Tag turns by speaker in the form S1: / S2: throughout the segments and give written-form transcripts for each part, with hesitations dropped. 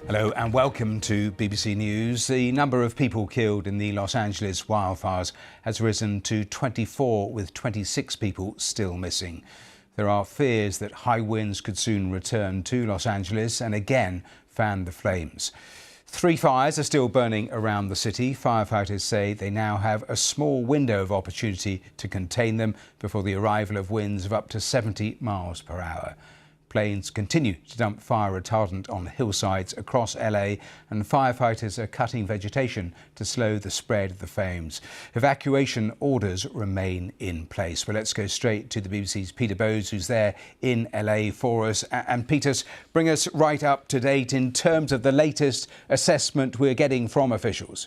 S1: Hello and welcome to BBC News. The number of people killed in the Los Angeles wildfires has risen to 24, with 26 people still missing. There are fears that high winds could soon return to Los Angeles and again fan the flames. 3 fires are still burning around the city. Firefighters say they now have a small window of opportunity to contain them before the arrival of winds of up to 70 miles per hour. Planes continue to dump fire retardant on hillsides across LA, and firefighters are cutting vegetation to slow the spread of the flames. Evacuation orders remain in place. Well, let's go straight to the BBC's Peter Bowes, who's there in LA for us. And Peter, bring us right up to date in terms of the latest assessment we're getting from officials.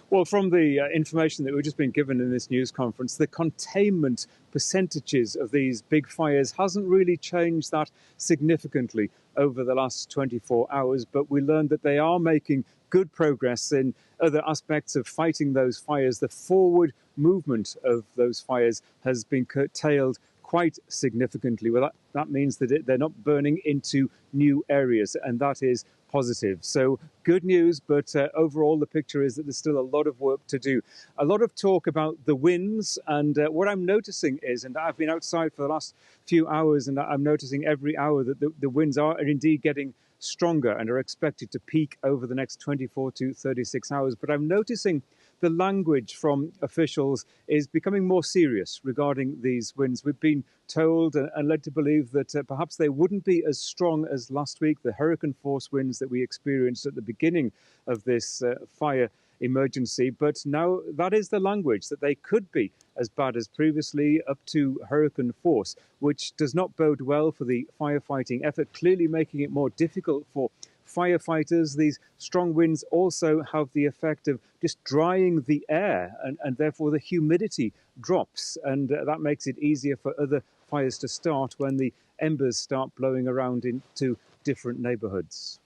S2: Well, from the information that we've just been given in this news conference, the containment percentages of these big fires hasn't really changed that significantly over the last 24 hours. But we learned that they are making good progress in other aspects of fighting those fires. The forward movement of those fires has been curtailed quite significantly. Well, that means that they're not burning into new areas, and that is positive. So good news, but overall the picture is that there's still a lot of work to do. A lot of talk about the winds, and what I'm noticing is, and I've been outside for the last few hours, and I'm noticing every hour that the winds are indeed getting stronger and are expected to peak over the next 24 to 36 hours. But I'm noticing the language from officials is becoming more serious regarding these winds. We've been told and led to believe that perhaps they wouldn't be as strong as last week, the hurricane force winds that we experienced at the beginning of this fire emergency. But now that is the language, that they could be as bad as previously, up to hurricane force, which does not bode well for the firefighting effort, clearly making it more difficult for firefighters. These strong winds also have the effect of just drying the air, and therefore the humidity drops, and that makes it easier for other fires to start when the embers start blowing around into different neighbourhoods.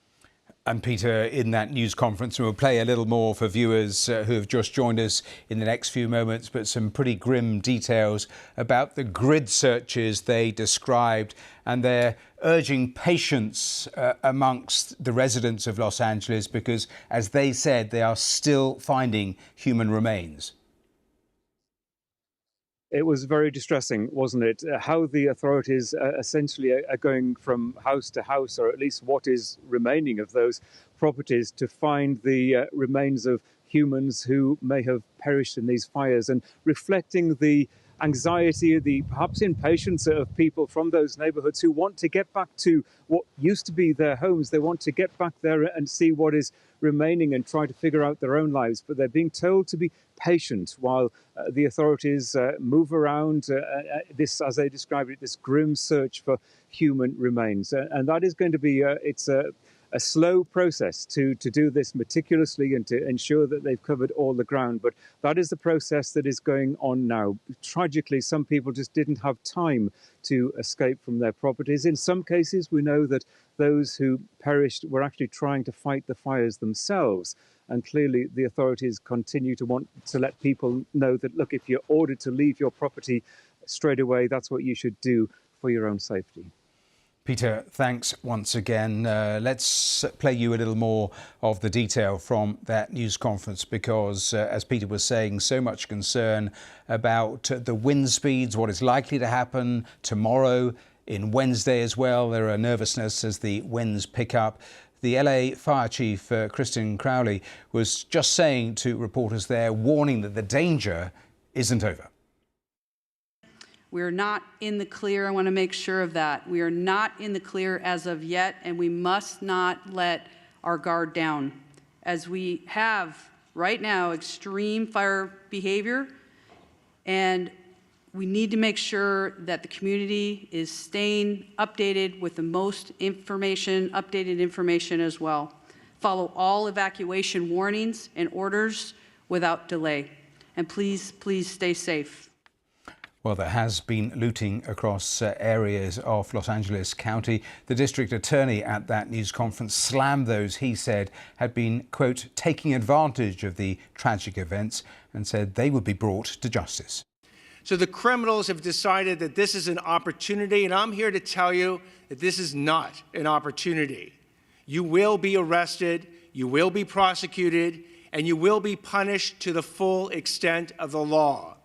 S1: And Peter, in that news conference, and we'll play a little more for viewers who have just joined us in the next few moments, but some pretty grim details about the grid searches they described, and they're urging patience amongst the residents of Los Angeles because, as they said, they are still finding human remains.
S2: It was very distressing, wasn't it? How the authorities essentially are going from house to house, or at least what is remaining of those properties, to find the remains of humans who may have perished in these fires, and reflecting the anxiety, the perhaps impatience of people from those neighborhoods who want to get back to what used to be their homes. They want to get back there and see what is remaining and try to figure out their own lives. But they're being told to be patient while the authorities move around this, as they describe it, this grim search for human remains. And that is going to be, it's a slow process to do this meticulously and to ensure that they've covered all the ground. But that is the process that is going on now. Tragically, some people just didn't have time to escape from their properties. In some cases, we know that those who perished were actually trying to fight the fires themselves. And clearly, the authorities continue to want to let people know that, look, if you're ordered to leave your property straight away, that's what you should do for your own safety.
S1: Peter, thanks once again. Let's play you a little more of the detail from that news conference because, as Peter was saying, so much concern about the wind speeds, what is likely to happen tomorrow, in Wednesday as well. There are nervousness as the winds pick up. The LA Fire Chief, Kristen Crowley, was just saying to reporters there, warning that the danger isn't over.
S3: We're not in the clear. I want to make sure of that. We are not in the clear as of yet, and we must not let our guard down. As we have right now extreme fire behavior, and we need to make sure that the community is staying updated with the most information, updated information as well. Follow all evacuation warnings and orders without delay. And please, please stay safe.
S1: Well, there has been looting across areas of Los Angeles County. The district attorney at that news conference slammed those he said had been, quote, taking advantage of the tragic events and said they would be brought to justice.
S4: So the criminals have decided that this is an opportunity, and I'm here to tell you that this is not an opportunity. You will be arrested, you will be prosecuted, and you will be punished to the full extent of the law.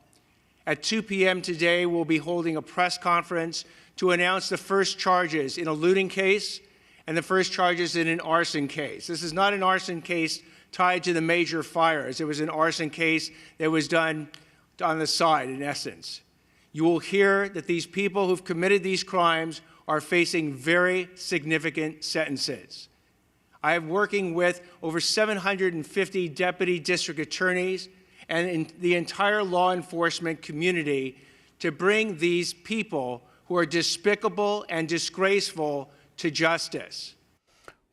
S4: At 2 p.m. today, we'll be holding a press conference to announce the first charges in a looting case and the first charges in an arson case. This is not an arson case tied to the major fires. It was an arson case that was done on the side, in essence. You will hear that these people who've committed these crimes are facing very significant sentences. I am working with over 750 deputy district attorneys and in the entire law enforcement community to bring these people who are despicable and disgraceful to justice.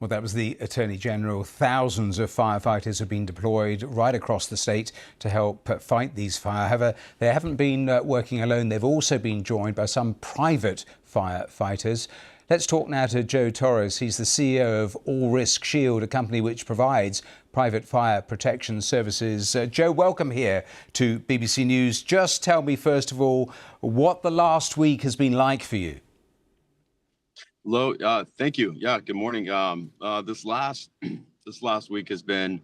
S1: Well, that was the Attorney General. Thousands of firefighters have been deployed right across the state to help fight these fires. However, they haven't been working alone. They've also been joined by some private firefighters. Let's talk now to Joe Torres. He's the CEO of All Risk Shield, a company which provides private fire protection services. Joe, welcome here to BBC News. Just tell me, first of all, what the last week has been like for you.
S5: Hello, thank you. Yeah, good morning. This last week has been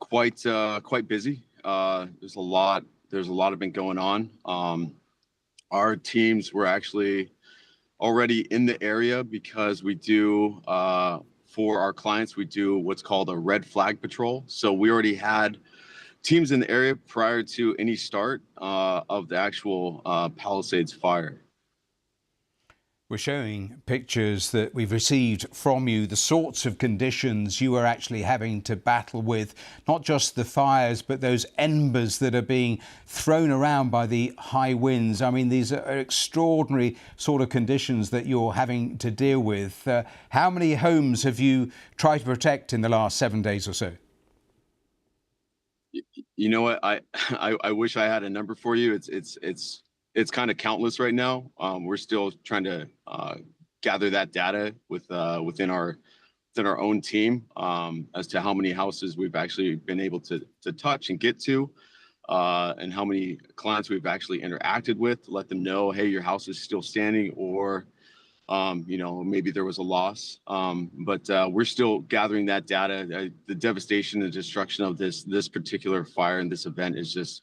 S5: quite busy. There's a lot have been going on. Our teams were actually already in the area because we do for our clients, we do what's called a red flag patrol. So we already had teams in the area prior to any start of the actual Palisades Fire.
S1: We're showing pictures that we've received from you, the sorts of conditions you are actually having to battle with, not just the fires, but those embers that are being thrown around by the high winds. I mean, these are extraordinary sort of conditions that you're having to deal with. How many homes have you tried to protect in the last 7 days or so?
S5: You know what? I wish I had a number for you. It's kind of countless right now. We're still trying to gather that data within our own team as to how many houses we've actually been able to touch and get to, and how many clients we've actually interacted with to let them know, hey, your house is still standing, or maybe there was a loss. But we're still gathering that data. The devastation and destruction of this particular fire and this event is just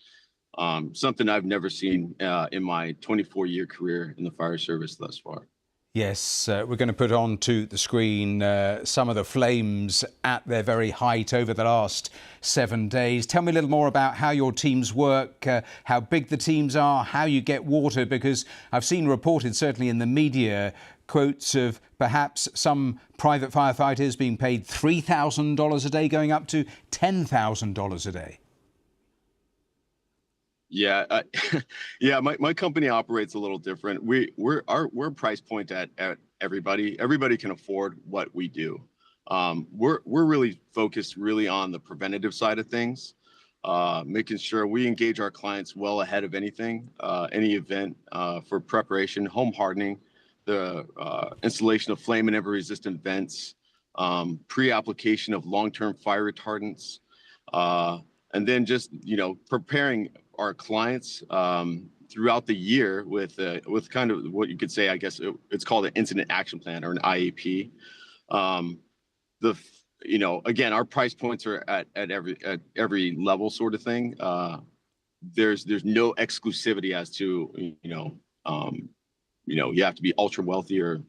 S5: something I've never seen in my 24-year career in the fire service thus far.
S1: Yes, we're going to put on to the screen some of the flames at their very height over the last 7 days. Tell me a little more about how your teams work, how big the teams are, how you get water, because I've seen reported, certainly in the media, quotes of perhaps some private firefighters being paid $3,000 a day, going up to $10,000 a day.
S5: Yeah, yeah. My company operates a little different. We're price point at everybody. Everybody can afford what we do. We're really focused on the preventative side of things, making sure we engage our clients well ahead of anything, any event, for preparation, home hardening, the installation of flame and ember resistant vents, pre-application of long-term fire retardants, and then just preparing our clients throughout the year with kind of what you could say, I guess it's called an incident action plan or an IAP. Again, our price points are at every level sort of thing. There's no exclusivity as to you have to be ultra wealthy or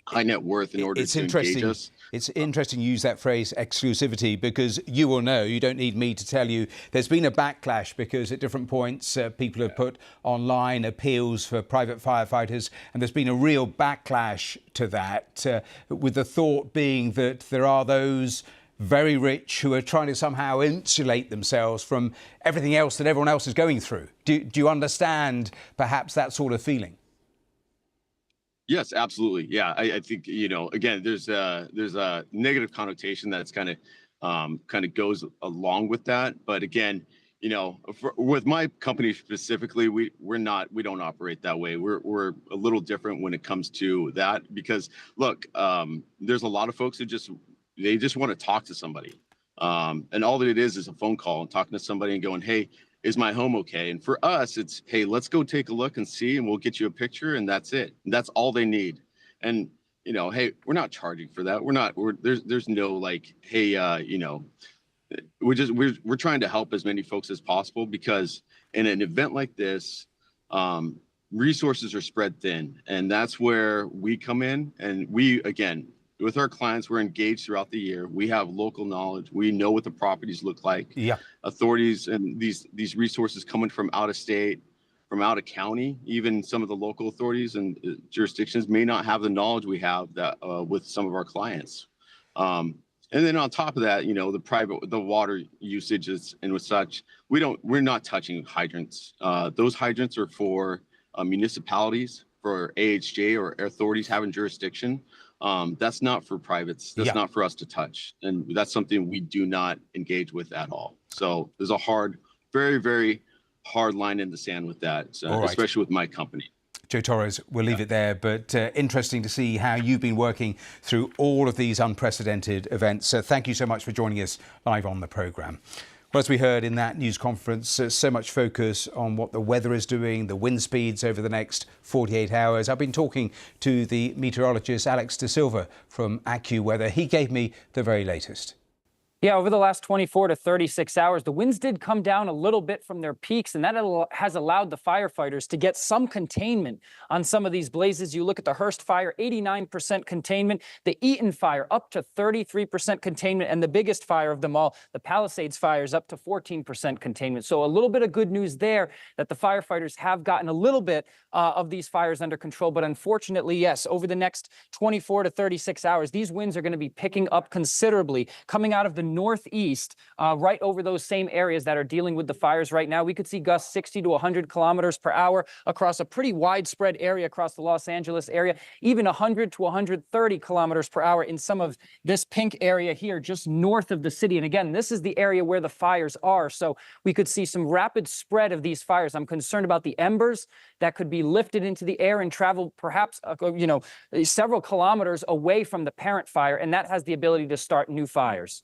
S5: high net worth in order to engage us.
S1: It's interesting you use that phrase exclusivity, because you will know, you don't need me to tell you, there's been a backlash because at different points people have put online appeals for private firefighters, and there's been a real backlash to that, with the thought being that there are those very rich who are trying to somehow insulate themselves from everything else that everyone else is going through. Do you understand perhaps that sort of feeling?
S5: Yes, absolutely. Yeah, I think again, there's a negative connotation that's kind of goes along with that. But again, with my company specifically, we don't operate that way. We're a little different when it comes to that, because look, there's a lot of folks who just want to talk to somebody, and all that it is a phone call and talking to somebody and going, hey, is my home okay? And for us, it's, hey, let's go take a look and see, and we'll get you a picture, and that's it. And that's all they need. And hey, we're not charging for that. There's no like, hey, we're trying to help as many folks as possible, because in an event like this, resources are spread thin, and that's where we come in. And we, again, with our clients, we're engaged throughout the year. We have local knowledge. We know what the properties look like.
S1: Yeah.
S5: Authorities and these resources coming from out of state, from out of county, even some of the local authorities and jurisdictions may not have the knowledge we have that with some of our clients. And then on top of that, the water usages and with such, we're not touching hydrants. Those hydrants are for municipalities, for AHJ or authorities having jurisdiction. That's not for privates. That's not for us to touch. And that's something we do not engage with at all. So there's a very, very hard line in the sand with that, especially with my company.
S1: Joe Torres, we'll leave it there, but interesting to see how you've been working through all of these unprecedented events. So thank you so much for joining us live on the programme. Well, as we heard in that news conference, so much focus on what the weather is doing, the wind speeds over the next 48 hours. I've been talking to the meteorologist Alex De Silva from AccuWeather. He gave me the very latest.
S6: Yeah, over the last 24 to 36 hours, the winds did come down a little bit from their peaks, and that has allowed the firefighters to get some containment on some of these blazes. You look at the Hearst fire, 89% containment, the Eaton fire up to 33% containment, and the biggest fire of them all, the Palisades fire, is up to 14% containment. So a little bit of good news there that the firefighters have gotten a little bit of these fires under control. But unfortunately, yes, over the next 24 to 36 hours, these winds are going to be picking up considerably, coming out of the northeast, right over those same areas that are dealing with the fires right now. We could see gusts 60 to 100 kilometers per hour across a pretty widespread area across the Los Angeles area, even 100 to 130 kilometers per hour in some of this pink area here just north of the city. And again, this is the area where the fires are. So we could see some rapid spread of these fires. I'm concerned about the embers that could be lifted into the air and travel perhaps, several kilometers away from the parent fire. And that has the ability to start new fires.